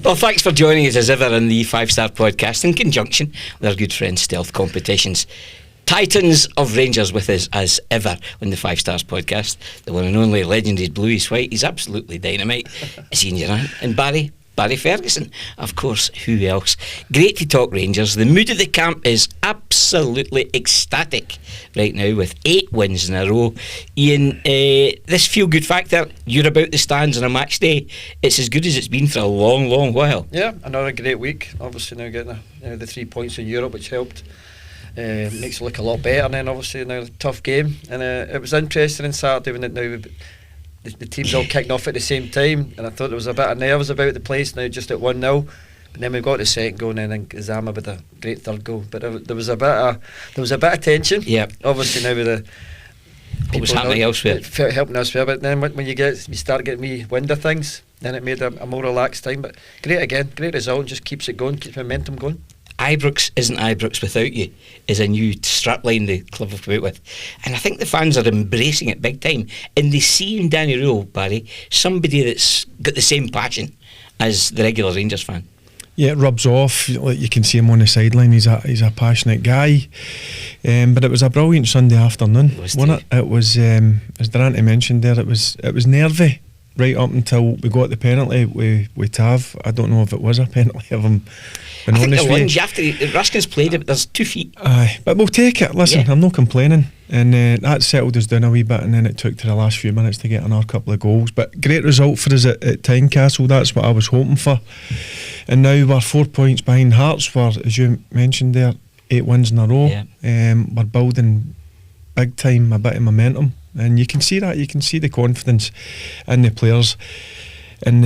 Well, thanks for joining us as ever in the 5-Star Podcast in conjunction with our good friend Stealth Competitions. Titans of Rangers with us as ever on the 5 Stars Podcast. The one and only legendary Blue East White. He's absolutely dynamite. Is Ian Durrant and Barry Ferguson. Of course, who else? Great to talk Rangers. The mood of the camp is absolutely ecstatic right now with 8 wins in a row. Ian, this feel-good factor, you're about the stands on a match day. It's as good as it's been for a long, long while. Yeah, another great week. Obviously now getting the 3 points in Europe, which helped. Makes it look a lot better, and then obviously now a tough game, and it was interesting on Saturday when the teams all kicked off at the same time, and I thought there was a bit of nerves about the place now just at 1-0, but then we got the second goal, and then Zama with a great third goal, but there was a bit of tension. Yeah, obviously now with the what was happening elsewhere, helping elsewhere, but then when you start getting me wind of things, then it made a more relaxed time. But great result, just keeps it going, keeps momentum going. Ibrox isn't Ibrox without you is a new strapline the club have come out with, and I think the fans are embracing it big time, and they see in Danny Rule, Barry, somebody that's got the same passion as the regular Rangers fan. Yeah, it rubs off. Like, you can see him on the sideline. He's a passionate guy. But it was a brilliant Sunday afternoon. It was as Durrant mentioned there, it was nervy right up until we got the penalty with Tav. I don't know if it was a penalty of him. I think the lunge after Ruskin's played it, but there's 2 feet. Aye, but we'll take it. Listen, yeah. I'm not complaining, and that settled us down a wee bit, and then it took to the last few minutes to get another couple of goals. But great result for us at Tynecastle. That's what I was hoping for. And now we're 4 points behind Hearts. We're, as you mentioned there, 8 wins in a row. Yeah. We're building big time, a bit of momentum, and you can see that. You can see the confidence in the players, and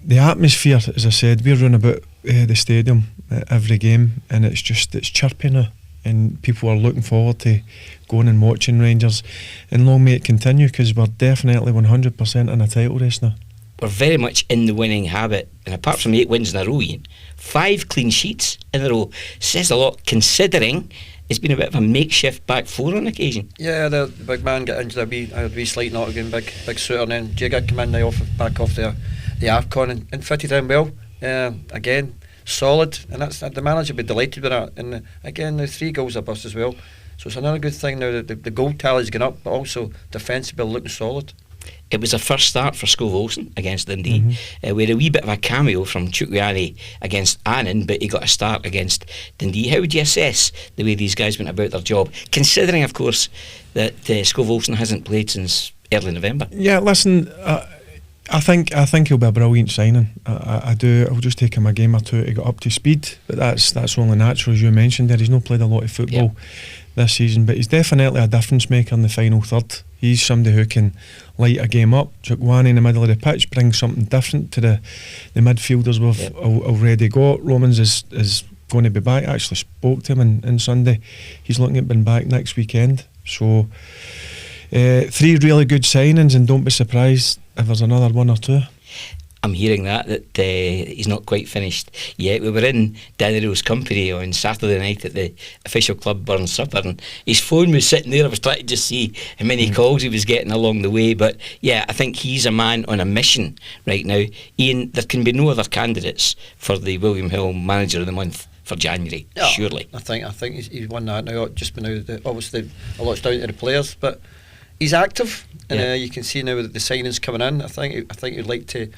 the atmosphere. As I said, we're running about the stadium every game, and it's chirpy now, and people are looking forward to going and watching Rangers, and long may it continue, because we're definitely 100% in a title race now. We're very much in the winning habit, and apart from 8 wins in a row, Ian, 5 clean sheets in a row says a lot, considering it's been a bit of a makeshift back 4 on occasion. Yeah, the big man got injured a wee slight knock again, big suitor, and then Jigga came in back off the AFCON and fitted in well. Again, solid, and that's the manager will be delighted with that. And again, the 3 goals are bust as well, so it's another good thing now that the goal tally's gone up, but also defensively looking solid. It was a first start for Scove Olsen against Dundee. We had a wee bit of a cameo from Chukwueze against Annan, but he got a start against Dundee. How would you assess the way these guys went about their job, considering, of course, that Scove Olsen hasn't played since early November? Yeah, listen, I think he'll be a brilliant signing. I do. I'll just take him a game or 2 to get up to speed, but that's only natural, as you mentioned there. He's not played a lot of football this season, but he's definitely a difference maker in the final third. He's somebody who can light a game up. Chukwueze in the middle of the pitch brings something different to the midfielders we've already got. Romans is going to be back. I actually spoke to him on Sunday. He's looking at being back next weekend. So 3 really good signings, and don't be surprised if there's another 1 or 2. I'm hearing that he's not quite finished yet. We were in Daniel's company on Saturday night at the official club Burn Supper, and his phone was sitting there. I was trying to just see how many calls he was getting along the way, but yeah, I think he's a man on a mission right now. Ian, there can be no other candidates for the William Hill Manager of the Month for January, surely. I think he's won that now. Just been now, obviously a lot's down to the players, but he's active, and you can see now that the signings coming in. I think he'd like to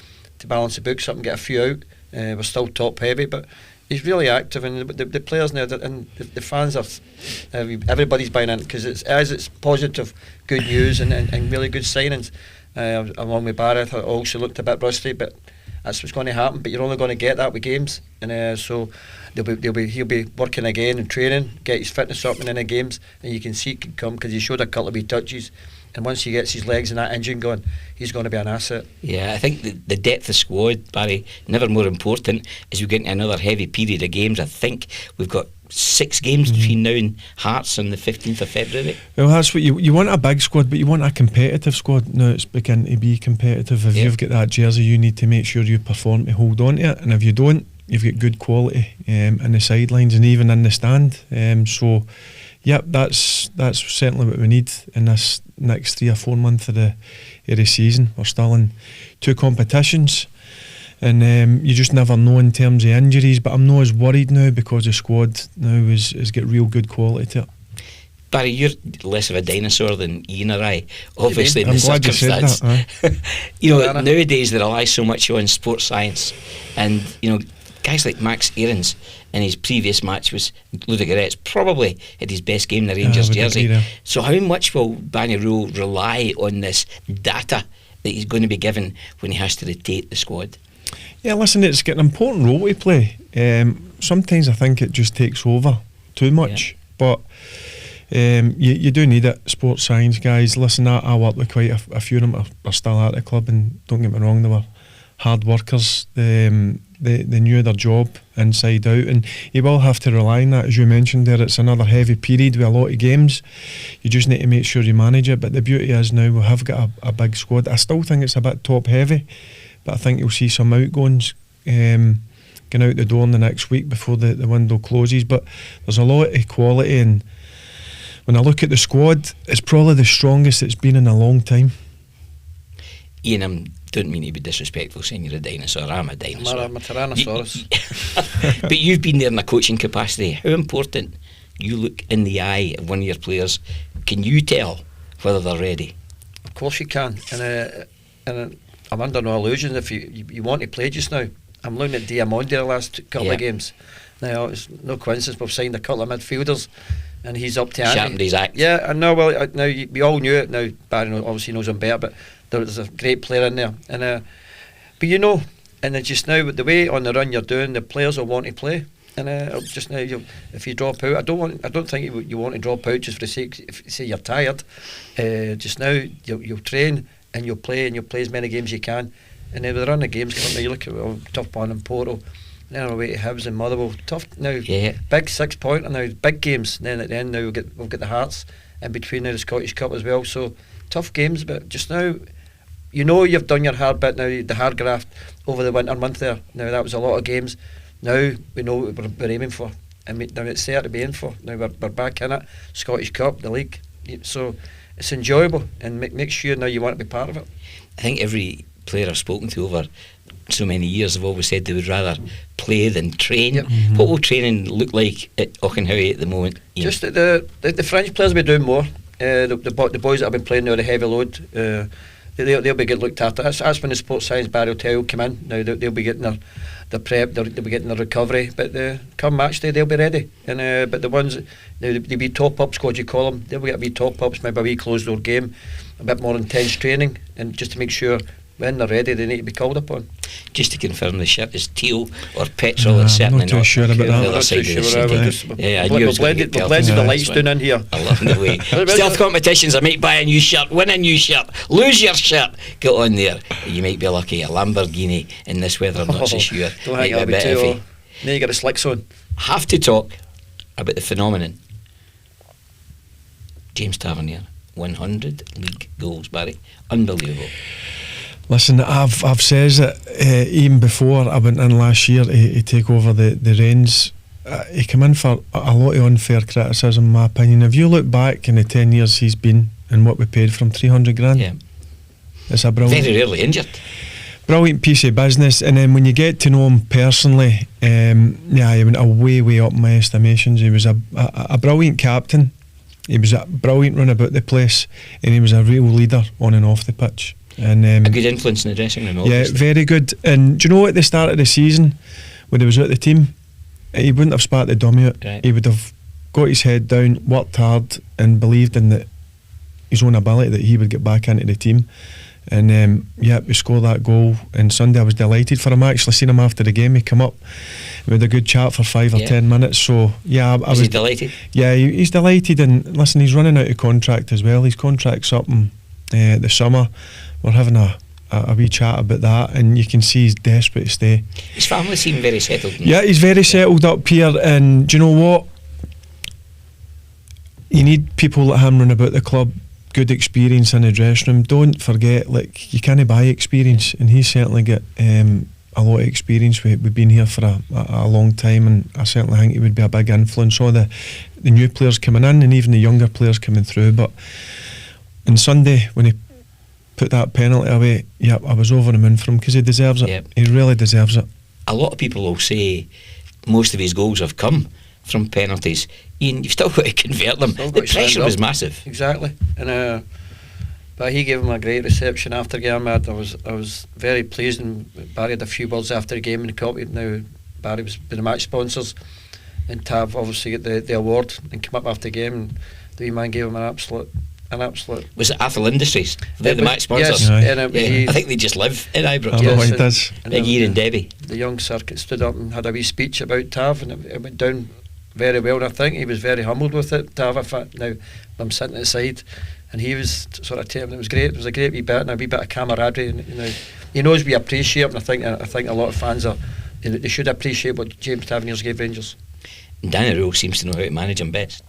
balance the books up and get a few out. We're still top heavy, but he's really active, and the players now and the fans are everybody's buying in, because it's positive, good news, and really good signings. Along with Barrett, it also looked a bit rusty, but that's what's going to happen. But you're only going to get that with games, and so he'll be working again and training, get his fitness up, and in the games, and you can see it can come, because he showed a couple of wee touches. And once he gets his legs and that engine going, he's going to be an asset. Yeah, I think the depth of squad, Barry, never more important as we get into another heavy period of games. I think we've got 6 games between now and Hearts on the 15th of February. Well, that's what you want, a big squad, but you want a competitive squad. Now it's beginning to be competitive. If you've got that jersey, you need to make sure you perform to hold on to it, and if you don't, you've got good quality in the sidelines and even in the stand. So yep, that's certainly what we need in this next 3 or 4 months of the season. We're still in 2 competitions, And you just never know in terms of injuries, but I'm not as worried now because the squad now has got real good quality to it. Barry, you're less of a dinosaur than Ian or I, obviously, in I'm the glad you said circumstance. that. You know, nowadays they rely so much on sports science, and you know, guys like Max Aarons in his previous match was Ludogorets, probably had his best game in the Rangers jersey. So how much will Banneroo rely on this data that he's going to be given when he has to rotate the squad? Yeah, listen, it's got an important role to play. Sometimes I think it just takes over too much, but you do need it. Sports science guys, listen, I work with quite a few of them are still at the club, and don't get me wrong, they were hard workers. They knew their job inside out, and you will have to rely on that. As you mentioned there, it's another heavy period with a lot of games. You just need to make sure you manage it, but the beauty is now we have got a big squad. I still think it's a bit top heavy, but I think you'll see some outgoings going out the door in the next week before the window closes. But there's a lot of quality, and when I look at the squad, it's probably the strongest it's been in a long time. Ian, I don't mean to be disrespectful saying you're a dinosaur. I'm a dinosaur. I'm a Tyrannosaurus. But you've been there in a coaching capacity. How important you look in the eye of one of your players? Can you tell whether they're ready? Of course you can, and I'm under no illusion. If you want to play just now, I'm looking at Diamondi the last couple of games. Now it's no coincidence we've signed a couple of midfielders, and he's up to sharpened his act. Yeah, I know. Well, now we all knew it. Now Barry obviously knows him better, but there's a great player in there, and but you know, and then just now with the way on the run you're doing, the players will want to play. And just now, if you drop out, I don't think you want to drop out just for the sake. If you say you're tired, just now you'll train and you'll play as many games as you can. And then with the run of games coming, now you look at tough one in Porto, then away to Hibs and Motherwell. Tough now, big 6 pointer now, big games. And then at the end now we'll get the Hearts in between now, the Scottish Cup as well. So tough games, but just now, you know you've done your hard bit now, the hard graft over the winter month there. Now that was a lot of games. Now we know what we're aiming for, and now it's there to be in for. Now we're back in it, Scottish Cup, the league. So it's enjoyable, and make sure now you want to be part of it. I think every player I've spoken to over so many years have always said they would rather play than train. Yep. What will training look like at Auchenhowie at the moment? Ian? Just that the French players will be doing more. The boys that have been playing now the heavy load, they'll be getting looked after. That's when the sports science Barry will tell come in. Now they'll be getting their prep, they'll be getting their recovery. But come match day they'll be ready. And but the ones they'll be top up squad you call them, they'll get a wee top ups, maybe a wee closed door game, a bit more intense training, and just to make sure when they're ready they need to be called upon. Just to confirm, the shirt is teal or petrol, and certainly not too sure about that. the other Not side too of the sure. city. Yeah, I knew it was going to get We've blended the lights one. down in here. I love the way. Stealth competitions, I might buy a new shirt, win a new shirt, lose your shirt, get on there. You might be lucky. A Lamborghini in this weather, I'm not so sure. Don't think that'll be too iffy. Now you got the slicks on. Have to talk about the phenomenon. James Tavernier, 100 league goals, Barry. Unbelievable. Listen, I've said it even before I went in last year to take over the reins. He came in for a lot of unfair criticism, in my opinion. If you look back in the 10 years he's been and what we paid for him, 300 grand. Yeah. It's a brilliant, very rarely injured. Brilliant piece of business. And then when you get to know him personally, he went way up in my estimations. He was a brilliant captain. He was a brilliant run about the place, and he was a real leader on and off the pitch. And a good influence in the dressing room. Yeah, very good. And do you know at the start of the season when he was at the team, he wouldn't have spat the dummy out. Right. He would have got his head down, worked hard, and believed in his own ability that he would get back into the team. And we scored that goal. And Sunday I was delighted for him. I actually seen him after the game. He come up, we had a good chat for 5 or 10 minutes. So I was delighted. Yeah, he's delighted. And listen, he's running out of contract as well. His contract's up in the summer. We're having a wee chat about that, and you can see he's desperate to stay. His family seem very settled. Yeah, he's very settled up here, and do you know what? You need people like him running about the club, good experience in the dressing room. Don't forget, you can't buy experience, and he's certainly got a lot of experience. We've been here for a long time, and I certainly think he would be a big influence on the new players coming in, and even the younger players coming through. But on Sunday, when he put that penalty away, yep, I was over the moon for him, because he deserves it. Yep. He really deserves it. A lot of people will say most of his goals have come from penalties. Ian, you've still got to convert them. The pressure was massive. Exactly. And but he gave him a great reception after the game. I was very pleased, and Barry had a few words after the game in the copy. Now Barry was been the match sponsors, and Tav obviously get the award and come up after the game, and the wee man gave him an absolute. Was it Athol Industries? They're the match sponsors. Yes, yeah. I think they just live in Ibrox. I know he does. Big Ian and Debbie. The young circuit stood up and had a wee speech about Tav, and it went down very well. And I think he was very humbled with it. Tav, now I'm sitting at the side, and he was sort of telling him it was great. It was a great wee bit and a wee bit of camaraderie. And he knows we appreciate him. And I think a lot of fans they should appreciate what James Tavernier gave Rangers. And Danny Rule seems to know how to manage him best.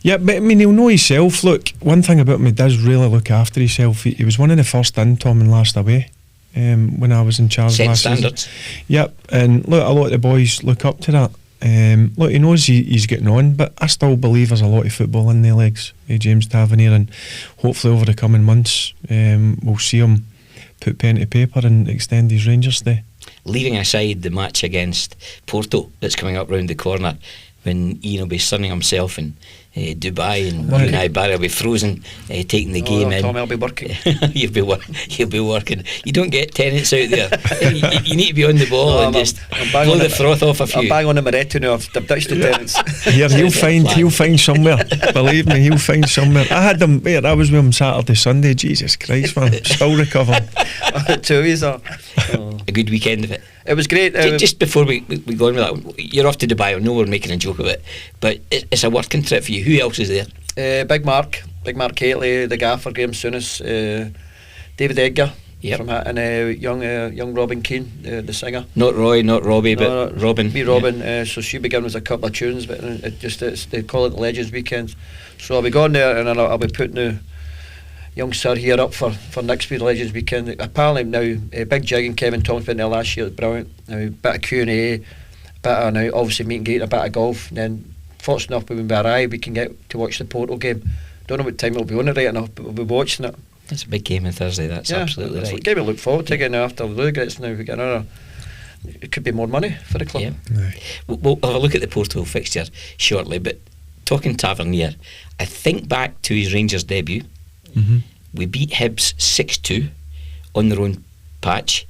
Yeah, but I mean, he'll know himself. Look, one thing about him, he does really look after himself. He was one of the first in, Tom, and last away, when I was in charge last standards. season. Yep, and look, a lot of the boys look up to that. Look, he knows he's getting on, but I still believe there's a lot of football in their legs, James Tavernier, and hopefully over the coming months we'll see him put pen to paper and extend his Rangers stay. Leaving aside the match against Porto that's coming up round the corner, when Ian will be sunning himself in Dubai, and you and I, Barry, will be frozen taking the game in. Tom, I'll be working. You'll be working. You don't get tenants out there. you need to be on the ball and just blow the froth off a few. I'm bang on the Moretti now. I've ditched the tenants. Here, he'll find somewhere. Believe me, he'll find somewhere. I had him here. I was with him Saturday, Sunday. Jesus Christ, man, still recovering. 2 years. A good weekend of it. It was great. Just before we go on with that, you're off to Dubai. I know we're making a joke of it, but it's a working trip for you. Who else is there? Big Mark Catley, the gaffer, Graham Souness, David Edgar, from and young Robin Keane, the singer. Not Roy, not Robbie, but Robin. Me, Robin. Yeah. So she began with a couple of tunes, but they call it the Legends Weekend. So I'll be going there, and I'll be putting the young sir here up for next week's Legends Weekend. Apparently now, big jigging. Kevin Thomas went there last year. It was brilliant. Now, bit of Q&A, bit of now obviously meet and greet, a bit of golf. And then, fortunate enough, when we arrive, we can get to watch the Porto game. Don't know what time it'll be on it right enough, but we'll be watching it. It's a big game on Thursday. That's absolutely right. It's a game we look forward to again after the Lugates. Now we get another. It could be more money for the club. Yeah. We'll have a look at the Porto fixture shortly, but talking Tavernier, I think back to his Rangers debut. Mm-hmm. We beat Hibs 6-2 on their own patch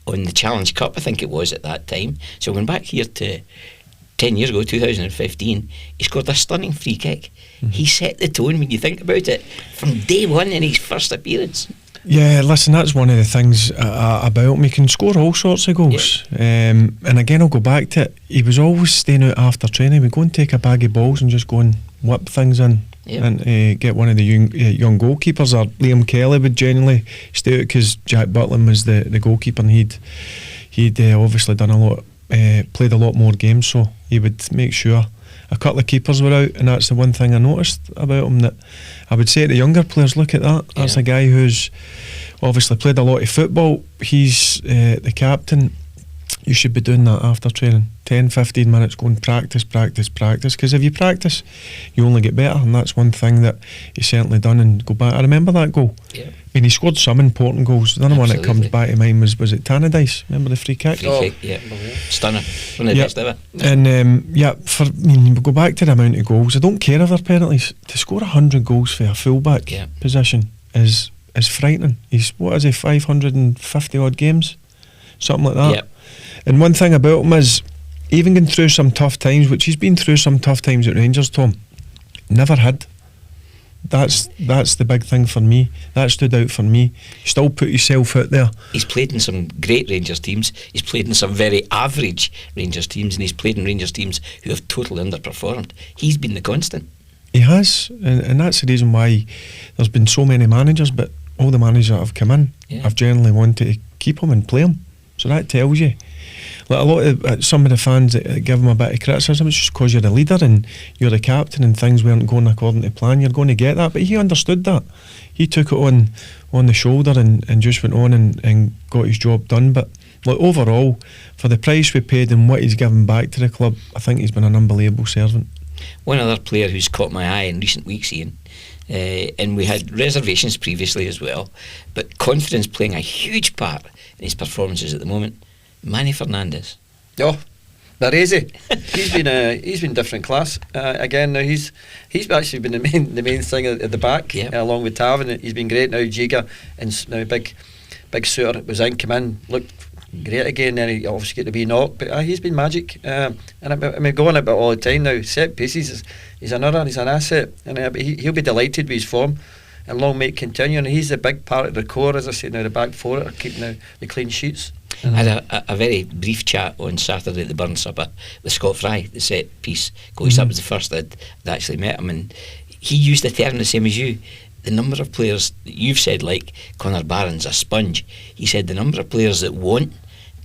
on the Challenge Cup, I think it was at that time. So going back here to 10 years ago, 2015, he scored a stunning free kick. Mm-hmm. He set the tone when you think about it from day one in his first appearance. Yeah, listen, that's one of the things about him. He can score all sorts of goals. Yeah. And again, I'll go back to it. He was always staying out after training. We'd go and take a bag of balls and just go and whip things in. Yep. And get one of the young goalkeepers, or Liam Kelly would generally stay out because Jack Butland was the goalkeeper, and he'd obviously done a lot, played a lot more games, so he would make sure a couple of keepers were out. And that's the one thing I noticed about him, that I would say to the younger players, look at that. That's a guy who's obviously played a lot of football. He's the captain. You should be doing that after training. 10-15 minutes, go and practice, because if you practice you only get better, and that's one thing that he's certainly done. And go back, I remember that goal. I mean, he scored some important goals. The other one that comes back to mind was it Tannadice? Remember the free kick? Stunner, one of the best ever. And go back to the amount of goals. I don't care if they're penalties. To score 100 goals for a fullback position is frightening. He's 550 odd games, something like that. And one thing about him is, even going through some tough times, which he's been through some tough times at Rangers, Tom, never had. That's the big thing for me. That stood out for me. He still put himself out there. He's played in some great Rangers teams. He's played in some very average Rangers teams, and he's played in Rangers teams who have totally underperformed. He's been the constant. He has, and that's the reason why there's been so many managers, but all the managers that have come in have generally wanted to keep him and play him. So that tells you. Like a lot of some of the fans that give him a bit of criticism, it's just because you're the leader and you're the captain and things weren't going according to plan, you're going to get that. But he understood that. He took it on the shoulder and just went on and got his job done. But like overall, for the price we paid and what he's given back to the club, I think he's been an unbelievable servant. One other player who's caught my eye in recent weeks, Ian, and we had reservations previously as well, but confidence playing a huge part in his performances at the moment, Manny Fernandes. Oh, they're easy. He's been different class. Again, now he's actually been the main thing at the back, along with Tavernier. He's been great now. Giga and now big Suter was in, come in, looked great again. Then he obviously get the wee knock, but he's been magic. And I mean, going about all the time now. Set pieces, he's an asset, and he'll be delighted with his form. And long may it continue. And he's a big part of the core, as I said. Now the back four are keeping the clean sheets. I had a very brief chat on Saturday at the Burn Supper with Scott Fry, the set piece coach. That was the first I'd actually met him, and he used the term the same as you. The number of players that you've said, like Connor Barron's a sponge, he said the number of players that want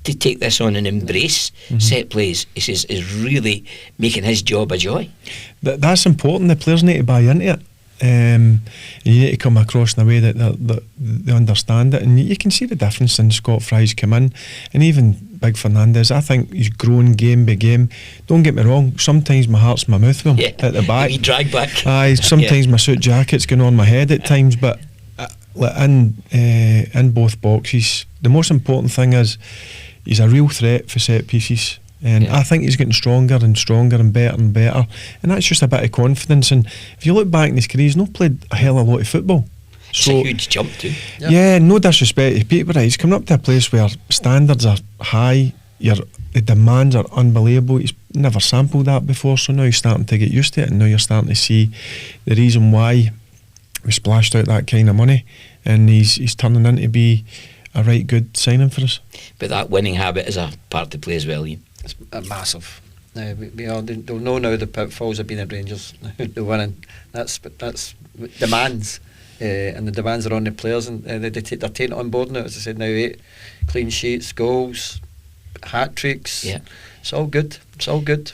to take this on and embrace set plays, he says, is really making his job a joy. That's important. The players need to buy into it. You need to come across in a way that they understand it, and you can see the difference in Scott Fry's come in, and even Big Fernandes. I think he's grown game by game. Don't get me wrong, sometimes my heart's in my mouth with him at the back. He drag back. Sometimes my suit jacket's going on my head at times, but in both boxes, the most important thing is he's a real threat for set pieces. And I think he's getting stronger and stronger and better, and that's just a bit of confidence. And if you look back in his career, he's not played a hell of a lot of football. It's a huge jump too. Yeah, no disrespect to people, but he's coming up to a place where standards are high, the demands are unbelievable. He's never sampled that before, so now he's starting to get used to it, and now you're starting to see the reason why we splashed out that kind of money, and he's turning into be a right good signing for us. But that winning habit is a part to play as well, Ian. It's massive. They'll know now the pitfalls of being at Rangers. The winning, that's demands, and the demands are on the players, and they're taking it on board now. As I said, now 8 clean sheets, goals, hat tricks. Yeah, it's all good. It's all good.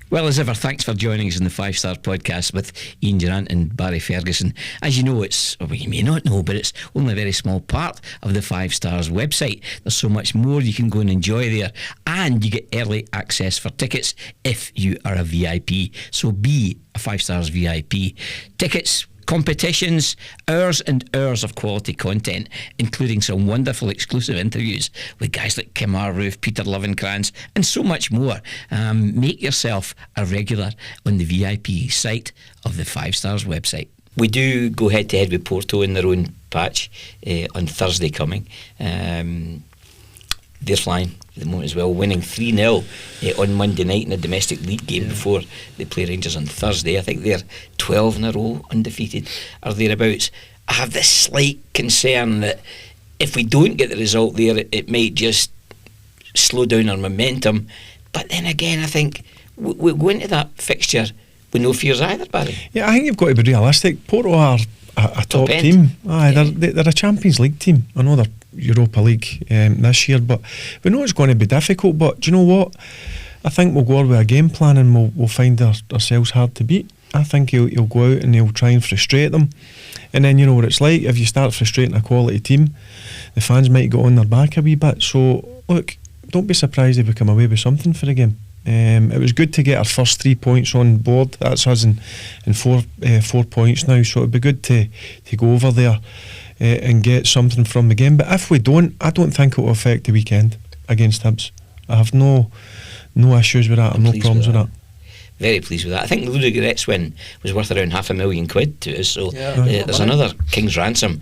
Well, as ever, thanks for joining us in the 5 Star Podcast with Ian Durrant and Barry Ferguson. As you know, well, you may not know, but it's only a very small part of the 5 Stars website. There's so much more you can go and enjoy there, and you get early access for tickets if you are a VIP. So be a 5 Stars VIP. Tickets, competitions, hours and hours of quality content, including some wonderful exclusive interviews with guys like Kim Arroof, Peter Lovenkrands, and so much more. Make yourself a regular on the VIP site of the 5 Stars website. We do go head to head with Porto in their own patch on Thursday coming. They're flying at the moment as well, winning 3-0 on Monday night in a domestic league game before they play Rangers on Thursday. I think they're 12 in a row undefeated or thereabouts. I have this slight concern that if we don't get the result there, it might just slow down our momentum. But then again, I think we'll go into that fixture with no fears either, Barry. Yeah, I think you've got to be realistic. Porto are a top team. They're a Champions League team. I know they're Europa League this year, but we know it's going to be difficult. But do you know what? I think we'll go out with a game plan, and we'll find ourselves hard to beat. I think he'll go out and he'll try and frustrate them, and then you know what it's like. If you start frustrating a quality team, the fans might go on their back a wee bit. So look, don't be surprised if we come away with something for the game. It was good to get our first 3 points on board. That's us in 4 points now, so it'd be good to go over there and get something from the game. But if we don't, I don't think it will affect the weekend against Hibs. I have no issues with that, and no problems with that. Very pleased with that. I think the Ludogorets win was worth around £500,000 to us, so there's another King's ransom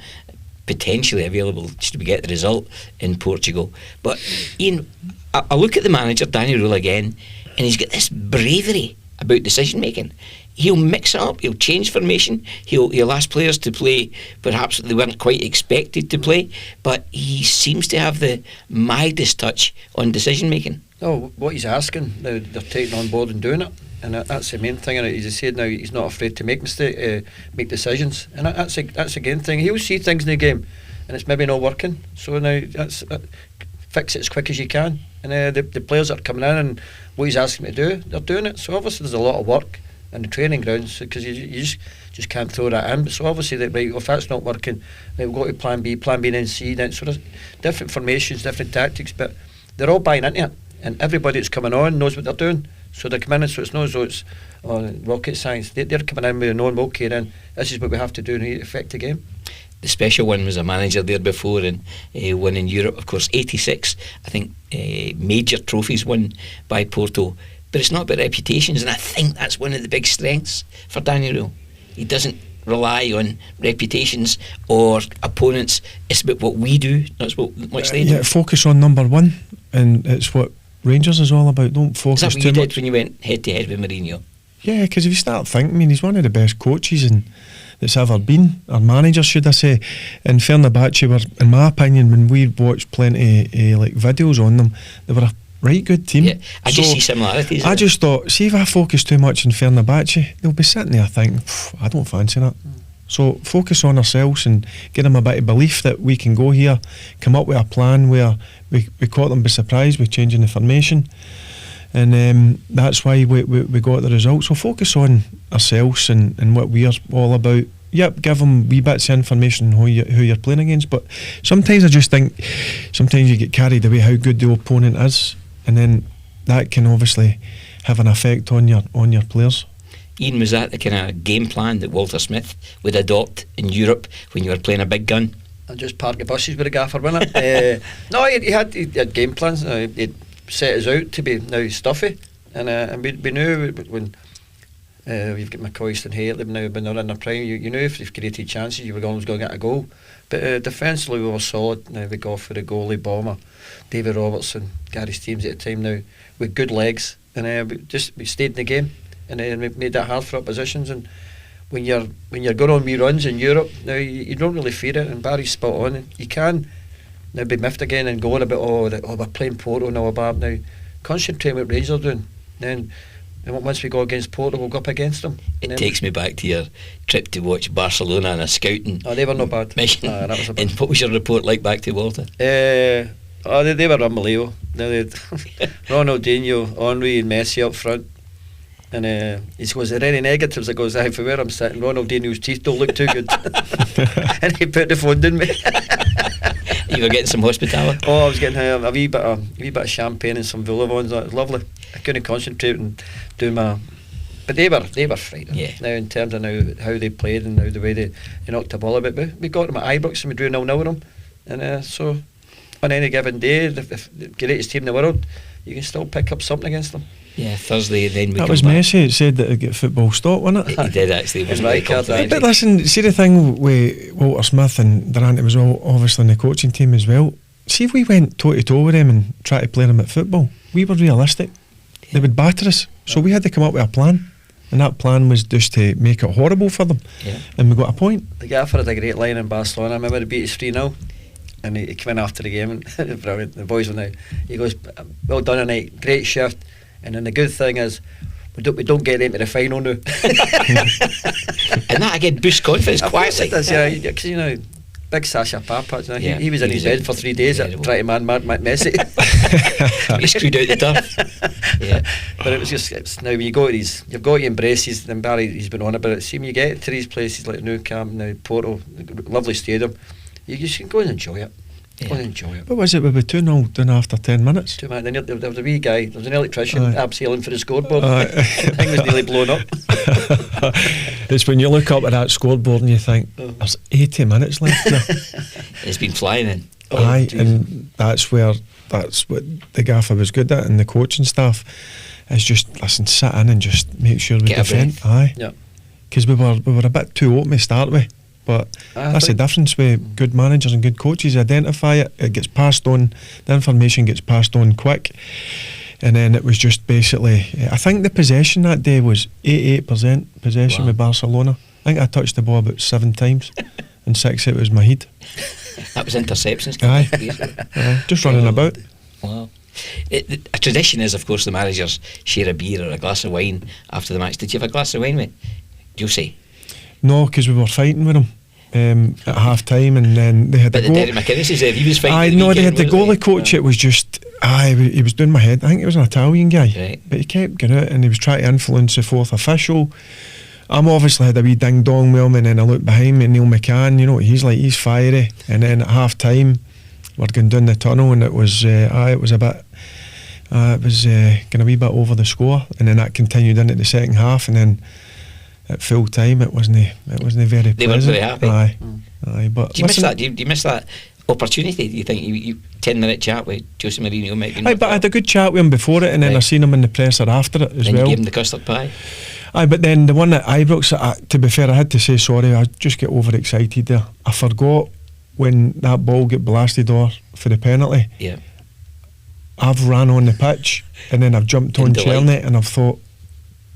potentially available just to get the result in Portugal. But Ian, I look at the manager, Danny Rule, again, and he's got this bravery about decision making. He'll mix it up, he'll change formation, he'll ask players to play perhaps they weren't quite expected to play, but he seems to have the mildest touch on decision making. Oh, what he's asking, they're taking on board and doing it, and that's the main thing. And as he said, now he's not afraid to make decisions, and that's a good thing. He'll see things in the game, and it's maybe not working. So now fix it as quick as you can. And the players that are coming in and what he's asking them to do, they're doing it. So obviously there's a lot of work in the training grounds, because you just can't throw that in. But so obviously if that's not working, then we'll go to plan B then C. Then so there's different formations, different tactics, but they're all buying into it. And everybody that's coming on knows what they're doing. So they're coming in, so it's not as though it's rocket science. They're coming in with a known okay, then this is what we have to do to affect the game. The special one was a manager there before and won in Europe, of course, 86, I think, major trophies won by Porto. But it's not about reputations, and I think that's one of the big strengths for Daniel. He doesn't rely on reputations or opponents. It's about what we do, not what they do. Yeah, focus on number one, and it's what Rangers is all about. Don't focus too much. Is that what you did when you went head to head with Mourinho? Yeah, because if you start thinking, I mean, he's one of the best coaches that's ever been, or manager, should I say. And Fenerbahce were, in my opinion, when we watched plenty like videos on them, they were a right good team. Yeah, I just see similarities. I just thought, see if I focus too much on Fenerbahce, they'll be sitting there thinking, I don't fancy that. So focus on ourselves and get them a bit of belief that we can go here, come up with a plan where we caught them by surprise with changing the formation, and that's why we got the results. So focus on ourselves and what we are all about. Yep, give them wee bits of information on who you're playing against, but sometimes I just think sometimes you get carried away how good the opponent is, and then that can obviously have an effect on your players. Ian, was that the kind of game plan that Walter Smith would adopt in Europe when you were playing a big gun? And just park the buses with a gaffer, wasn't it? No, he had game plans. He'd set us out to be now stuffy, and we knew when we've got McCoist and Haley now when they're in their prime, you knew if they've created chances you were always going to get a goal. But defensively we were solid. Now we go for the goalie bomber, David Robertson, Gary Steams at the time now, with good legs, and we stayed in the game, and we made that hard for oppositions. And when you're going on wee runs in Europe, now you don't really fear it, and Barry's spot on. You can now be miffed again and go on about we're playing Porto now about now. Concentrate on what Rangers are doing. Then once we go against Porto, we'll go up against them. It takes me back to your trip to watch Barcelona and a scouting. Oh, they were not bad. Mission. That was a bad. And what was your report like back to Walter? They were unbelievable. Ronaldinho, Henry and Messi up front. And he goes, are there any negatives? I goes, from where I'm sitting, Ronaldinho's teeth don't look too good. And he put the phone in me. You were getting some hospitality? Oh, I was getting a wee bit of champagne and some Volavons. It was lovely. I couldn't concentrate and do my... But they were frightening. Yeah. Now in terms of how they played and the way they knocked the ball about. But we got them at Ibrox and we drew 0-0 with them. And so on any given day, the greatest team in the world, you can still pick up something against them. Yeah, Thursday then we that come was back. Messi. It said that it'd get football stopped, wasn't it? He did actually. It's right, But listen, see the thing with Walter Smith and Durrant, it was all obviously in the coaching team as well. See if we went toe to toe with them and tried to play them at football, we were realistic. Yeah. They would batter us, so we had to come up with a plan, and that plan was just to make it horrible for them. Yeah. And we got a point. The gaffer had a great line in Barcelona. I remember he beat us 3-0. And he came in after the game and brilliant. The boys were now. He goes, well done tonight, great shift. And then the good thing is, we don't get into the final now. And that again boosts confidence quietly. Yeah, because big Sasha Papac. He was in his bed for 3 days trying to man Messi. He screwed out the turf. Yeah. But it was just now when you go to these, you've got to embrace these. And Barry, he's been on about it. See when you get to these places like Nou Camp, now Porto, lovely stadium, you just can go and enjoy it. Go and enjoy it. What was it? We were 2-0 down after 10 minutes. 2 minutes. Then there was a wee guy, there was an electrician abseiling for the scoreboard. The thing was nearly blown up. It's when you look up at that scoreboard and you think, there's 80 minutes left there. It's been flying in. Aye, and that's what the gaffer was good at, and the coaching staff is just, listen, sit in and just make sure we defend. Aye. Yeah. Because we were a bit too open to start with. But that's the difference with good managers and good coaches. Identify it, it gets passed on, the information gets passed on quick, and then it was just basically, I think the possession that day was 88% possession with Barcelona. I think I touched the ball about 7 times and 6 it was Mahid. That was interceptions. Aye. Just running about. Wow. A tradition is, of course, the managers share a beer or a glass of wine after the match. Did you have a glass of wine with Josie? No, because we were fighting with him at half time, and then they had but the Derek McInnes said he was fighting. They had the goalie coach. It was just he was doing my head. I think he was an Italian guy, right. But he kept going out and he was trying to influence the fourth official. I'm obviously had a wee ding dong with him, and then I looked behind me, Neil McCann, he's fiery, and then at half time we're going down the tunnel, and it was a It was getting a wee bit over the score, and then that continued into the second half, and then at full time it wasn't very pleasant. They weren't very happy. Aye, but do you miss that? Do you miss that opportunity? Do you think you 10-minute chat with Jose Mourinho might be? Aye, but I had a good chat with him before it, and then I seen him in the presser after it as then well. You gave him the custard pie. Aye, but then the one at Ibrox, to be fair, I had to say sorry. I just get overexcited there. I forgot when that ball got blasted off for the penalty. Yeah. I've ran on the pitch and then I've jumped on Cherny and I've thought,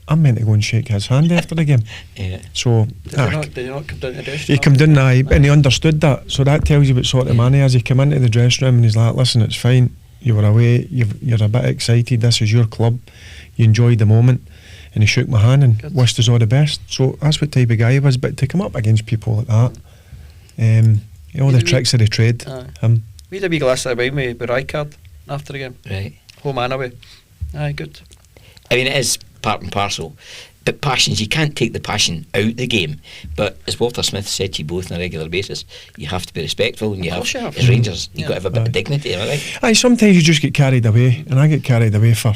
I'm meant to go and shake his hand after the game. Yeah. So did you not come down to the dressing room? he come down and he understood that. So that tells you what sort of man he is. He came into the dressing room and he's like, listen, it's fine. You were away. You're a bit excited. This is your club. You enjoyed the moment. And he shook my hand and wished us all the best. So that's what type of guy he was. But to come up against people like that, the tricks of the trade. We had a wee glass of wine with Rijkaard after the game. Right. Home and away. Aye, good. I mean, it is part and parcel. But passions, you can't take the passion out the game. But as Walter Smith said to you both on a regular basis, you have to be respectful, and you have, as Rangers, you've got to have a bit of dignity, am I right? Aye, sometimes you just get carried away, and I get carried away for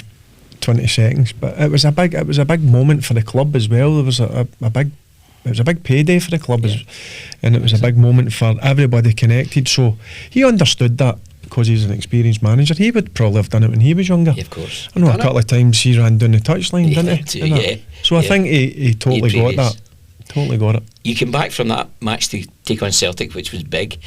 20 seconds. But it was a big moment for the club as well. There was a big payday for the club, and it was a big moment for everybody connected. So he understood that. Because he's an experienced manager, he would probably have done it when he was younger. Yeah, of course. I know a couple of times he ran down the touchline, didn't he? Yeah. So I think he totally got that. Totally got it. You came back from that match to take on Celtic, which was big.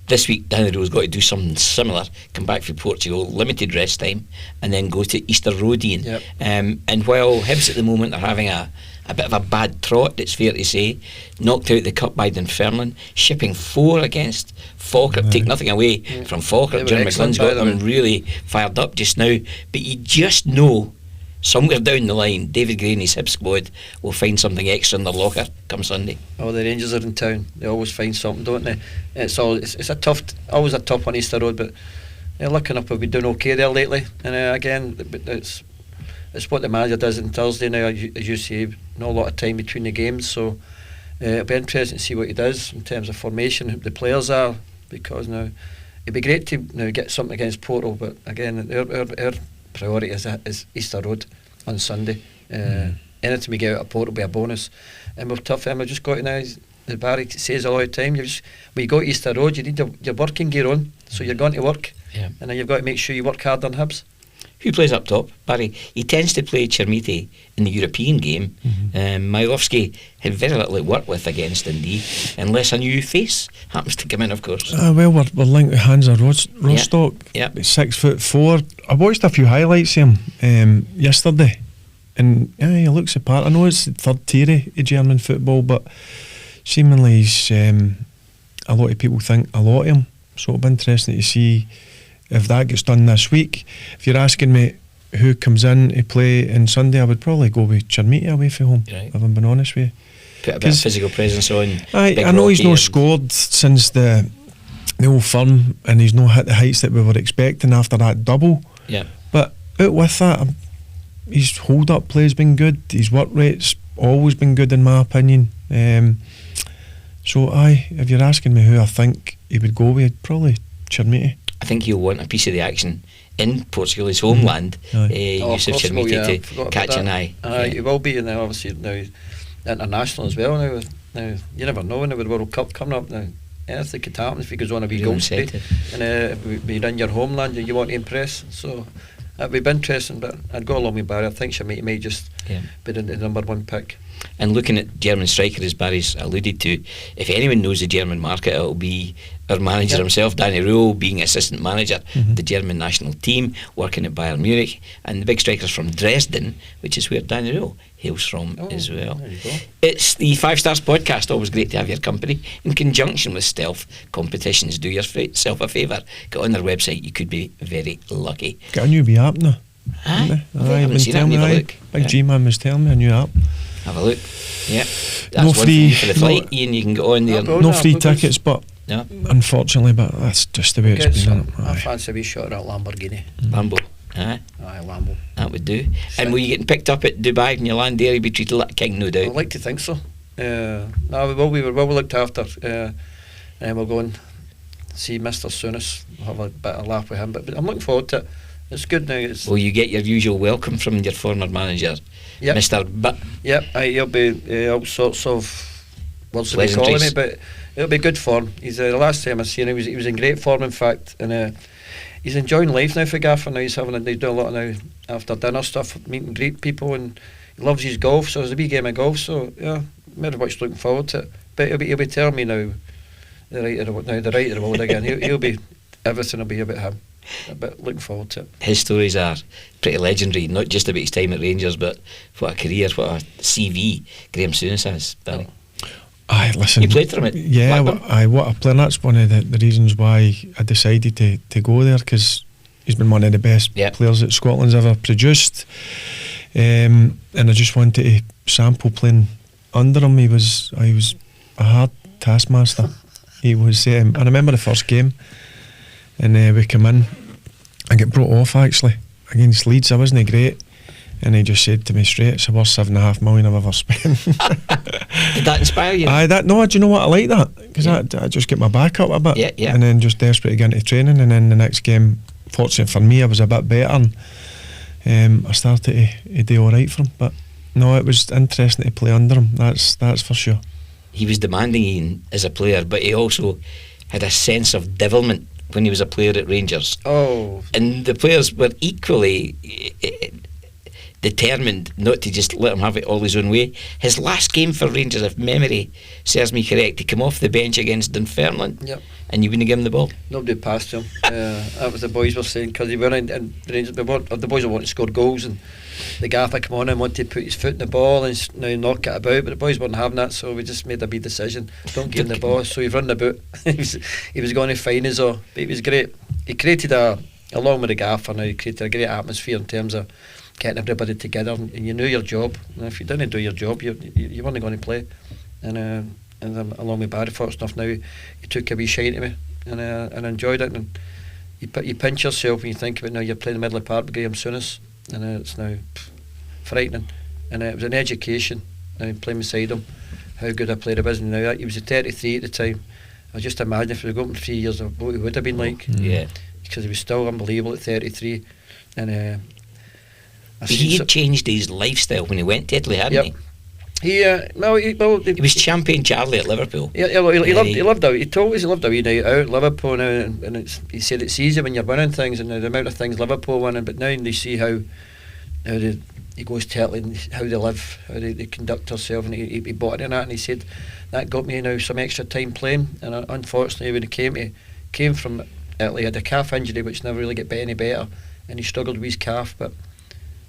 This week, Danny Rowe's got to do something similar. Come back from Portugal, limited rest time, and then go to Easter Road, Ian. Yep. And while Hibs at the moment are having a bit of a bad trot, it's fair to say, knocked out the cup by Dunfermline, shipping 4 against Falkirk, take nothing away from Falkirk. Jeremy McGlynn's got them really fired up just now. But you just know somewhere down the line, David Gray and his Hibs squad will find something extra in their locker come Sunday. Oh, the Rangers are in town. They always find something, don't they? It's always a tough on Easter Road, but looking up, we've been doing okay there lately. And again, it's what the manager does on Thursday now, as you say, not a lot of time between the games, so it'll be interesting to see what he does in terms of formation, who the players are, because now it'd be great to get something against Porto, but again, our priority is Easter Road on Sunday. Anything we get out of Porto will be a bonus, and we're tough. And we've just got to now, as Barry says a lot of time, when you go to Easter Road, you need your working gear on, so you're going to work, and then you've got to make sure you work hard on Hibs. Who plays up top? Barry. He tends to play Chermiti in the European game. Majlowski had very little to work with against Dundee, unless a new face happens to come in, of course. Well, we're linked with Hansa Rostock. Yeah. 6'4". I watched a few highlights of him yesterday, and he looks the part. I know it's the third tier of German football, but seemingly he's a lot of people think a lot of him. So it'll be interesting to see if that gets done this week. If you're asking me who comes in to play on Sunday, I would probably go with Chermiti away from home, if I'm being honest with you. Put a bit of physical presence on. I know he's not scored since the Old Firm, and he's not hit the heights that we were expecting after that double. Yeah. But out with that, his hold-up play's been good. His work rate's always been good in my opinion. So if you're asking me who I think he would go with, probably Chermiti. I think he'll want a piece of the action in Portugal, his homeland. Yusuf Chermiti to catch an eye. He will be, and obviously now international as well. Now you never know, now with the World Cup coming up, now anything could happen if he goes on a wee goal streak, and if you're in your homeland and you want to impress. So it'd be interesting, but I'd go along with Barry. I think Chermiti may just be the number one pick. And looking at German striker, as Barry's alluded to, if anyone knows the German market, it'll be our manager himself, Danny Rowe, being assistant manager of the German national team, working at Bayern Munich, and the big strikers from Dresden, which is where Danny Rowe hails from as well. There you go. It's the 5 Stars podcast. Always great to have your company in conjunction with Stealth Competitions. Do yourself a favour, get on their website. You could be very lucky. Got a new wee app now. I haven't seen it. Have a look. Big G-Man was telling me a new app. Have a look. Yeah. That's No free for the flight, Ian. You can go on there. No free tickets, but unfortunately, but that's just the way it's been. I fancy a wee shot at Lamborghini. Lambo. Aye, Lambo. that would do. And were you getting picked up at Dubai when you land there? You'd be treated like a king, no doubt. I'd like to think so. No, we will. We were well looked after. And we'll go and see Mr. Souness. We'll have a bit of laugh with him. But I'm looking forward to it. It's good now. It's Will you get your usual welcome from your former manager, Yep. Mr. Butt? Yep, he'll be all sorts of words to be calling me, but it'll be good form. He's the last time I seen him, he was in great form, in fact, and he's enjoying life now for Gaffer. Now he's doing a lot now after dinner stuff, meet and greet people, and he loves his golf. So there's a wee game of golf. So yeah, very much looking forward to it. But he'll be telling me now the right of the world again. He'll be everything will be about him. But looking forward to it. His stories are pretty legendary, not just about his time at Rangers, but what a career, what a CV Graham Souness has. Barry. Aye, listen. You played for him at Yeah, Blackburn? what a player. That's one of the reasons why I decided to go there, because he's been one of the best players that Scotland's ever produced. And I just wanted to sample playing under him. He was a hard taskmaster. He was. I remember the first game, and we come in. I get brought off actually against Leeds. I wasn't great, and he just said to me straight, "It's the worst $7.5 million I've ever spent." Did that inspire you? Aye, do you know what, I like that, because I just get my back up a bit, and then just desperate to get into training, and then the next game, fortunate for me, I was a bit better, and I started to do alright for him. But no, it was interesting to play under him, that's for sure. He was demanding Ian as a player, but he also had a sense of devilment when he was a player at Rangers. Oh. And the players were equally determined not to just let him have it all his own way. His last game for Rangers, if memory serves me correct, he came off the bench against Dunfermline, and you wouldn't give him the ball. Nobody passed him. That was the boys were saying, because he went in, and the boys were wanting to score goals, and the gaffer come on and wanted to put his foot in the ball and now knock it about, but the boys weren't having that, so we just made a big decision. Don't give him the ball. So he run the boot. he was going to fine us all, but he was great. He created along with the gaffer now, he created a great atmosphere in terms of getting everybody together, and you knew your job. And if you didn't do your job, you weren't going to play. And along with Barry, fortunate enough now, he took a wee shine to me, and enjoyed it. And you pinch yourself when you think about now you're playing the middle of the park with Graham Souness, and it's now frightening. And it was an education. Playing beside him, how good a player he was. And now he was 33 at the time. I just imagine if he was going for 3 years, what he would have been like. Yeah, because he was still unbelievable at 33. And he had changed his lifestyle when he went to Italy, hadn't he? He was champion Charlie at Liverpool. He loved out. He told us he loved a wee night out at Liverpool now, and he said it's easy when you're winning things, and the amount of things Liverpool winning. But now they see how he goes to Italy and how they live, how they conduct themselves, and he bought into that, and he said that got me now some extra time playing. And unfortunately, when he came from Italy, he had a calf injury which never really got any better, and he struggled with his calf, but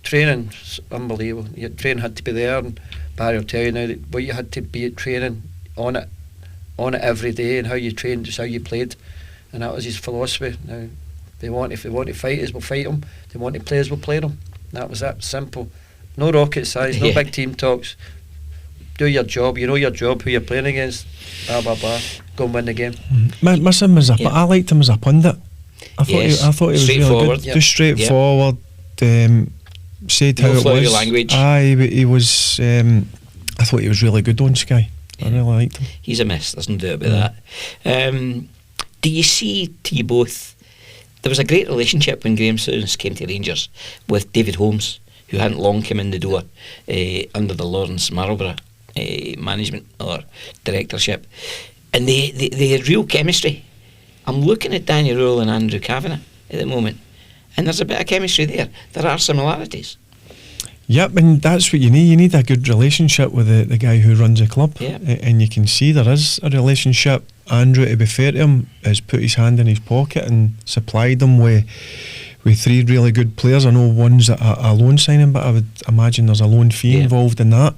training, unbelievable. Your training had to be there, and Barry will tell you now that what you had to be at training on it every day, and how you trained, just how you played, and that was his philosophy. Now, if they want to fight us, we'll fight them. If they want to play us, we'll play them. That was that simple. No rocket science, no big team talks. Do your job. You know your job. Who you're playing against. Blah blah blah. Go and win the game. Miss him as I liked him as a pundit. I thought he was really good. Just straightforward. Said how it was. Language. Aye, but he was. I thought he was really good on Sky. I really liked him. He's a miss. There's no doubt about that. Do you see, to you both, there was a great relationship when Graham Souness came to Rangers with David Holmes, who hadn't long come in the door under the Lawrence Marlborough management or directorship, and they had real chemistry. I'm looking at Danny Rowell and Andrew Kavanagh at the moment, and there's a bit of chemistry there. There are similarities. Yep, and that's what you need. You need a good relationship with the guy who runs the club, and you can see there is a relationship. Andrew, to be fair to him, has put his hand in his pocket and supplied them with 3 really good players. I know one's a loan signing, but I would imagine there's a loan fee involved in that.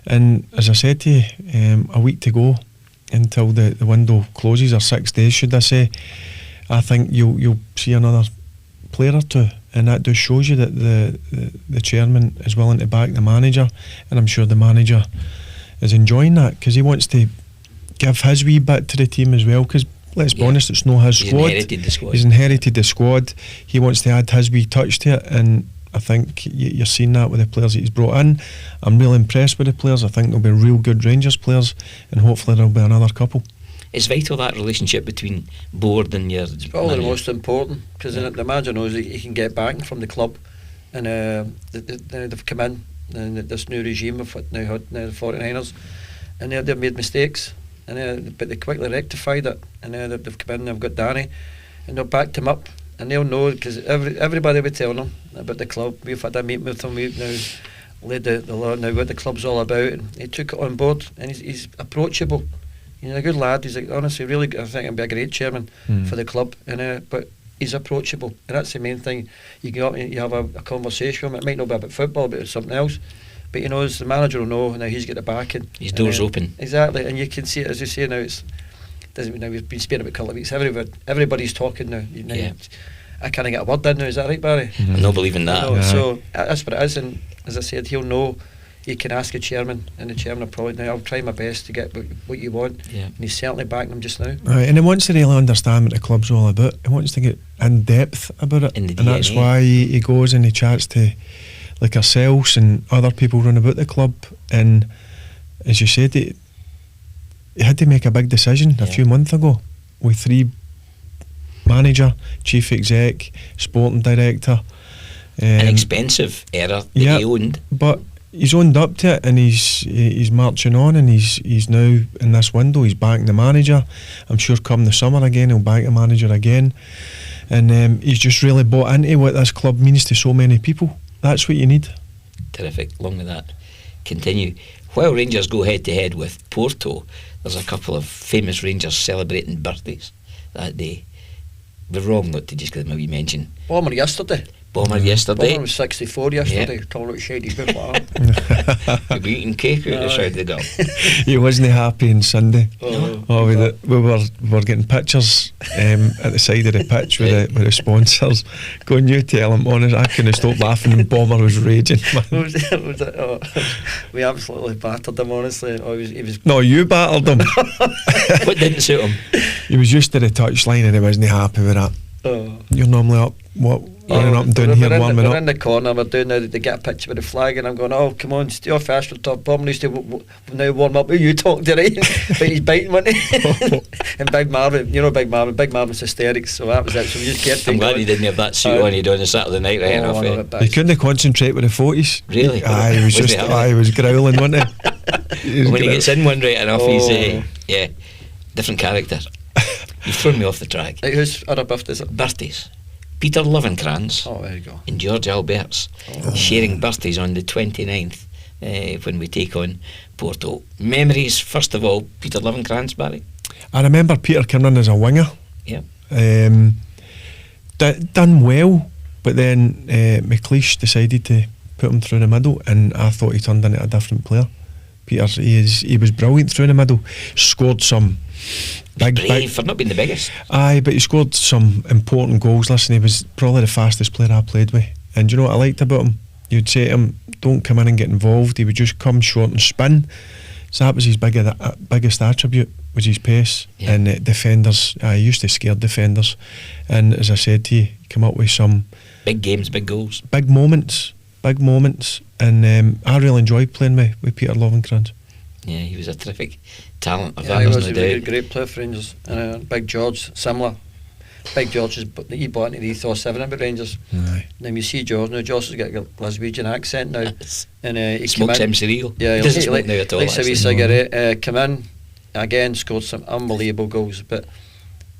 And as I said to you, a week to go until the window closes, or 6 days should I say, I think you'll see another player or two, and that just shows you that the chairman is willing to back the manager, and I'm sure the manager is enjoying that, because he wants to give his wee bit to the team as well, because let's be honest, it's not his squad. He's inherited the squad. He wants to add his wee touch to it, and I think you're seeing that with the players that he's brought in. I'm really impressed with the players. I think they'll be real good Rangers players, and hopefully there'll be another couple. It's vital, that relationship between board and your It's probably the manager. most important, because the manager knows that he can get backing from the club, and they've come in and this new regime of what now the 49ers, and they've made mistakes, and but they quickly rectified it, and they've come in, they've got Danny, and they've backed him up, and they'll know, because everybody will be telling them about the club. We've had a meeting with him, we've now laid the law now what the club's all about, and he took it on board, and he's approachable. He's a good lad. He's honestly really good. I think he'll be a great chairman for the club, and but he's approachable, and that's the main thing. You go up and you have a conversation with him. It might not be about football, but it's something else. But he knows, the manager will know, now he's got the backing. His door's open. Exactly, and you can see it, as you say now. It doesn't mean now we've been speaking about a couple of weeks. Everybody's talking now. Yeah. I can't get a word in now. Is that right, Barry? I'm not believing that. No, so that's what it is, and as I said, he'll know. He can ask the chairman, and the chairman will probably, now I'll try my best to get what you want, and he's certainly backing him just now. Right, and he wants to really understand what the club's all about. He wants to get in depth about it, In the and that's DNA. why he goes and he chats to like ourselves and other people run about the club. And as you said, he had to make a big decision a few months ago with 3 manager, chief exec, sporting director. An expensive error that he owned. But he's owned up to it, and he's marching on, and he's now in this window. He's backing the manager. I'm sure come the summer again he'll back the manager again, and he's just really bought into what this club means to so many people. That's what you need. Terrific. Along with that, continue. While Rangers go head to head with Porto, there's a couple of famous Rangers celebrating birthdays that day. We're wrong not to just give them a wee mention. Bomber yesterday. Bomber yesterday. Bomber was 64 yesterday. Yeah. Talking about shady bit like that. You'll be eating cake out the side of the girl. He wasn't happy on Sunday. Oh, We were getting pictures at the side of the pitch with the sponsors. Going, you tell him, honest, I couldn't stop laughing, and Bomber was raging. Man. We absolutely battered him, honestly. He was No, you battered him. What didn't suit him? He was used to the touchline and he wasn't happy with that. You're normally up, running up and down here warming we're up. in the corner, we're doing now, they get a picture with the flag, and I'm going, oh, come on, stay off first, top Bomber needs to now warm up. Who you talking to, right? But he's biting, wasn't he? And Big Marvin's hysterics, so that was it. So we just kept I'm glad going. he didn't have that suit on he'd on a Saturday night right enough. I know, Eh? but He couldn't concentrate with the 40s. Really? He was Was just, he? he was growling, wasn't he? When he gets in one right enough, he's different character. You've thrown me off the track. Right, whose other birthdays? Birthdays. Peter Lovenkrands Oh, there you go. and George Alberts sharing birthdays on the 29th when we take on Porto. Memories, first of all, Peter Lovenkrands, Barry? I remember Peter coming in as a winger. Yeah. Done well, but then McLeish decided to put him through the middle, and I thought he turned into a different player. Peter, he was brilliant through the middle. Scored some Brave for not being the biggest. Aye, but he scored some important goals. Listen, he was probably the fastest player I played with. And do you know what I liked about him? You'd say to him, don't come in and get involved. He would just come short and spin. So that was his biggest attribute, was his pace. Yeah. And defenders, he used to scare defenders. And as I said to you, he came up with some Big games, big goals. big moments. And I really enjoyed playing with Peter Lovenkrands. Yeah, he was a terrific talent. Yeah, he was no a doubt. really great player for Rangers. And Big George, similar. Big George, he bought into the ethos 7 about Rangers. Aye. Then you see George, now George has got a Glaswegian accent now. And he Smokes came in. cereal. Yeah, He doesn't smoke now at all. Likes a wee actually. cigarette. Come in, again, scored some unbelievable goals. But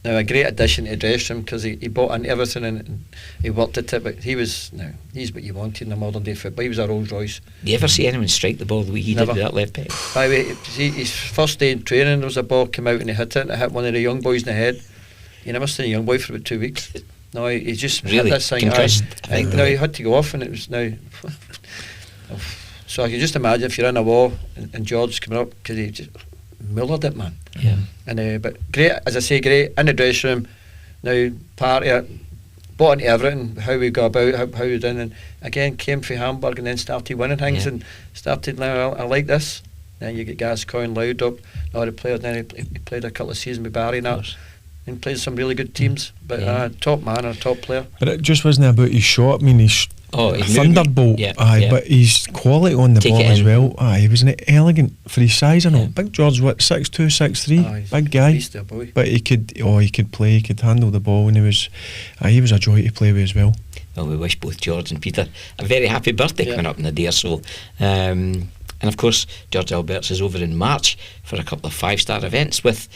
now a great addition to the dressing room, because he bought into everything and he worked at it. But he's what you wanted in a modern day football. He was a Rolls Royce. Do you ever see anyone strike the ball the way he Never. did with that left peg? By the way, his first day in training, there was a ball came out and he hit it, and it hit one of the young boys in the head. You never seen a young boy for about 2 weeks. No, he just Really? hit this thing. Concussed? No, he had to go off, and it was now. So I can just imagine if you're in a wall and George coming up, because he just mullered it, man. Yeah. And but great, as I say, great in the dressing room. Now party it, bought into everything, how we go about, how we done, and again came for Hamburg and then started winning things and started now. I like this. Then you get Gascoigne, Loud all the players. Then he played a couple of seasons with Barry and played some really good teams. But top man and a top player. But it just wasn't about his shot. I mean, Oh, a thunderbolt. But his quality on the Take ball it as in. well. He was elegant for his size. I know. Yeah. Big George, what, 6'2", 6'3", He's big guy. beast there, boy. But he could play. He could handle the ball, and he was a joy to play with as well. Well, we wish both George and Peter a very happy birthday coming up in a day or so. And of course, George Alberts is over in March for a couple of 5-star events with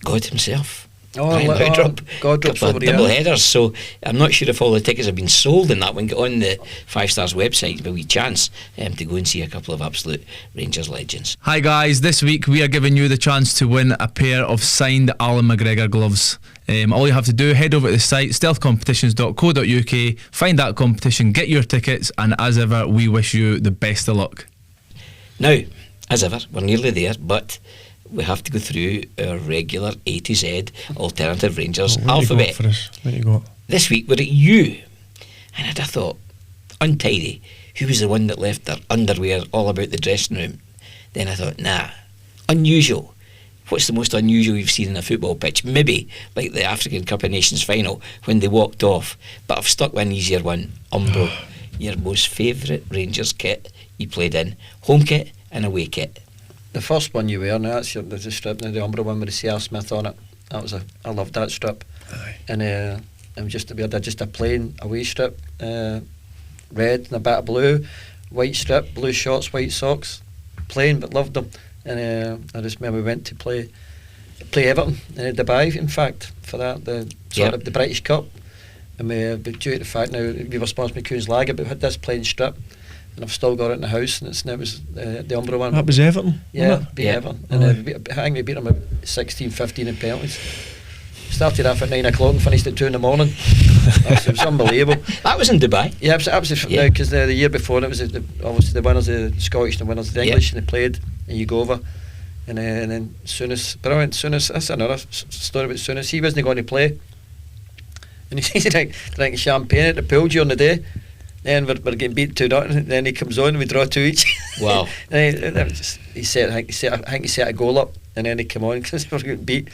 God himself. Brian Laudrup. Godrup's over double here. headers. So I'm not sure if all the tickets have been sold in that one. Get on the 5 Stars website, give a wee chance to go and see a couple of absolute Rangers legends. Hi guys, this week we are giving you the chance to win a pair of signed Alan McGregor gloves. All you have to do, head over to the site stealthcompetitions.co.uk, find that competition, get your tickets, and as ever we wish you the best of luck. Now, as ever, we're nearly there, but we have to go through our regular A to Z Alternative Rangers alphabet. What you got? This week we're at U, and I'd have thought, untidy, who was the one that left their underwear all about the dressing room? Then I thought, nah, unusual. What's the most unusual you've seen in a football pitch? Maybe like the African Cup of Nations final when they walked off. But I've stuck with an easier one. Umbro, your most favourite Rangers kit you played in, home kit and away kit. The first one you wear, now that's there's a strip now, the Umbro one with the CR Smith on it. I loved that strip. Aye. And it was just a plain away strip, red and a bit of blue, white strip, blue shorts, white socks, plain but loved them. And I just remember we went to play Everton in Dubai, in fact, for that the British Cup, and due to the fact now we were sponsored by Coons Lager, but we had this plain strip, and I've still got it in the house, and it was the Umbro one. That was Everton. Yeah, wasn't beat Everton, and I think we beat them at 16-15 in penalties. Started off at 9 o'clock and finished at 2 in the morning. It was unbelievable. That was in Dubai. Yeah, absolutely. Yeah. Because the year before it was obviously the winners of the Scottish and the winners of the English, and they played, and you go over, and then Souness, brilliant Souness. That's another story about Souness. He wasn't going to play, and he's drinking champagne at the pool during the day. Then we're getting beat 2-0, and then he comes on and we draw 2 each. Wow. And he set a goal up, and then he came on because we were getting beat,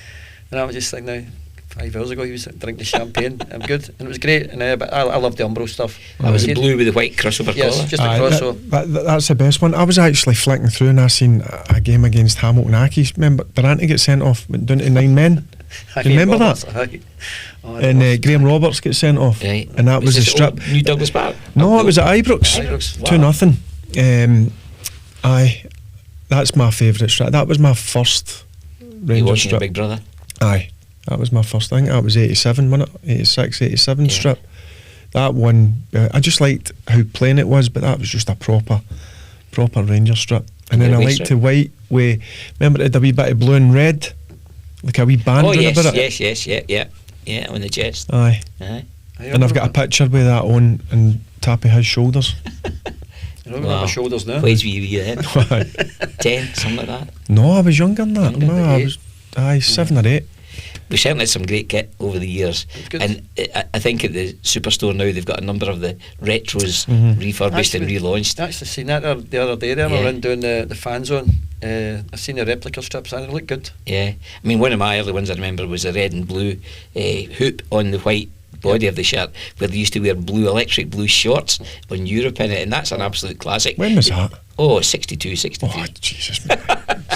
and I was just thinking, now 5 hours ago he was drinking champagne. I'm good, and it was great. And but I love the Umbro stuff. That was the blue with the white crossover collar. Yes, just a crossover. That's the best one. I was actually flicking through and I seen a game against Hamilton Accies. Remember Durrant get sent off, went down to 9 men. Do you remember that? And Graham Roberts gets sent off, Right. and that was the strip. New Douglas Park? No, it was at Ibrox. Ibrox. 2-0. That's my favourite strip. That was my first You Rangers watching your strip. big brother? Aye, that was my first thing. That was 87, wasn't it? 86, 87 strip. That one, I just liked how plain it was, but that was just a proper Rangers strip. And then I liked the white way. Remember it had a wee bit of blue and red, like a wee band. Oh yes, about it. yes, yeah, on the chest. Aye. Aye. And I've got a picture with that on and tapping his shoulders. I don't remember shoulders now. Plays with you then. 10, something like that. No, I was younger than that. Younger, No, I was 7 or 8. We've certainly had some great kit over the years, Good. and I think at the Superstore now they've got a number of the retros refurbished and relaunched. I actually seen that the other day there. Yeah. I went doing the fan zone. I've seen the replica strips and they look good. Yeah, I mean one of my early ones I remember was a red and blue hoop on the white body of the shirt, where they used to wear electric blue shorts on Europe in it, and that's an absolute classic. When was that? Oh, 62, 63. Oh, Jesus, man.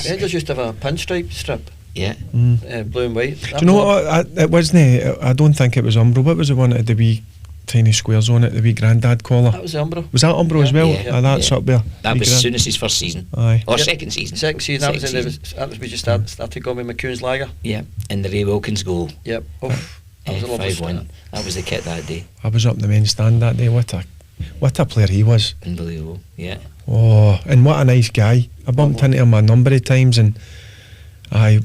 Rangers used to have a pinstripe strip, Yeah. blue and white. Do you know what? It wasn't. I don't think it was Umbro. What was the one that had the wee tiny squares on it? The wee grandad collar. That was the Umbro. Was that Umbro as well? Yeah. That's up there. That Wee was grand- Souness' first season. Aye. Or Yep. second season. Second season. That was we just started going with McCoon's Lager. Yeah, and the Ray Wilkins goal. Yep. That was a lovely 5-1. start. That was the kit that day. I was up in the men's stand that day. What a player he was. Unbelievable. Yeah. Oh, and what a nice guy. I bumped into him a number of times, and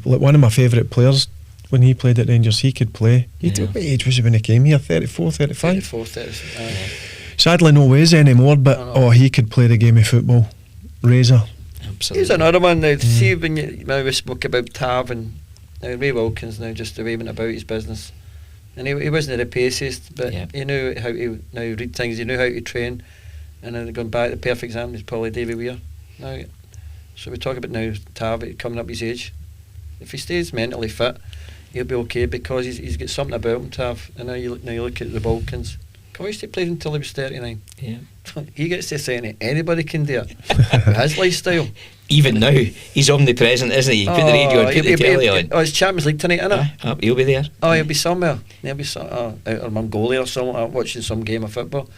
one of my favourite players when he played at Rangers. He could play. What age was he when he came here? 34, 35? 34, 35. Sadly no ways anymore, but No. he could play the game of football. Razor. Absolutely. Here's another one now. See, when we spoke about Tav and Ray Wilkins now just raving about his business, and he wasn't the paciest, but he knew how to now read things. He knew how to train, and then going back, the perfect example is probably Davy Weir. Now, so we talk about now Tav coming up his age. If he stays mentally fit, he'll be okay because he's got something about him. Tav, and now you look at the Wilkins. Come on, he used to play until he was 39. Yeah. He gets to say anybody can do it. With his lifestyle. Even now, he's omnipresent, isn't he? You put the radio on, put the telly on. Oh, it's Champions League tonight, isn't it? He'll be there. Oh, he'll be somewhere. He'll be out of Mongolia or somewhere, watching some game of football.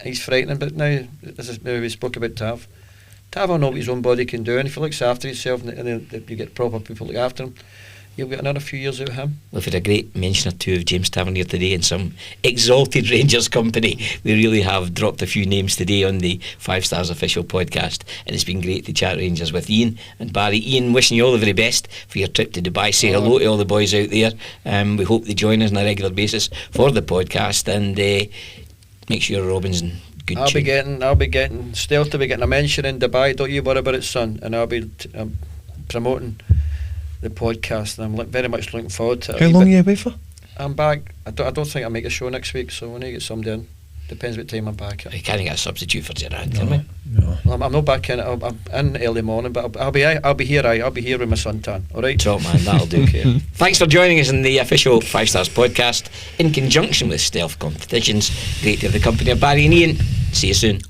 He's frightening, but now, we spoke about Tav. Tav will know what his own body can do, and if he looks after himself and you get proper people look after him, you'll get another few years out of him. We've had a great mention or two of James Tavernier today in some exalted Rangers company. We really have dropped a few names today on the 5 Stars official podcast, and it's been great to chat Rangers with Ian and Barry. Ian, wishing you all the very best for your trip to Dubai. Say hello to all the boys out there. We hope they join us on a regular basis for the podcast, and make sure Robin's in good tune. I'll be getting Stealth to be getting a mention in Dubai. Don't you worry about it, son. And I'll be promoting the podcast, and I'm very much looking forward to it. How long are you away for? I'm back. I don't think I'll make a show next week, so when I get somebody in, depends what time I'm back. You can't get a substitute for Durrant, can we? No. Well, I'm not back in. I'm in early morning, but I'll be here. I'll be here with my suntan. All right. Top man, that'll do. Okay. Thanks for joining us in the official 5 Stars podcast in conjunction with Stealth Competitions. Great to have the company of Barry and Ian. See you soon.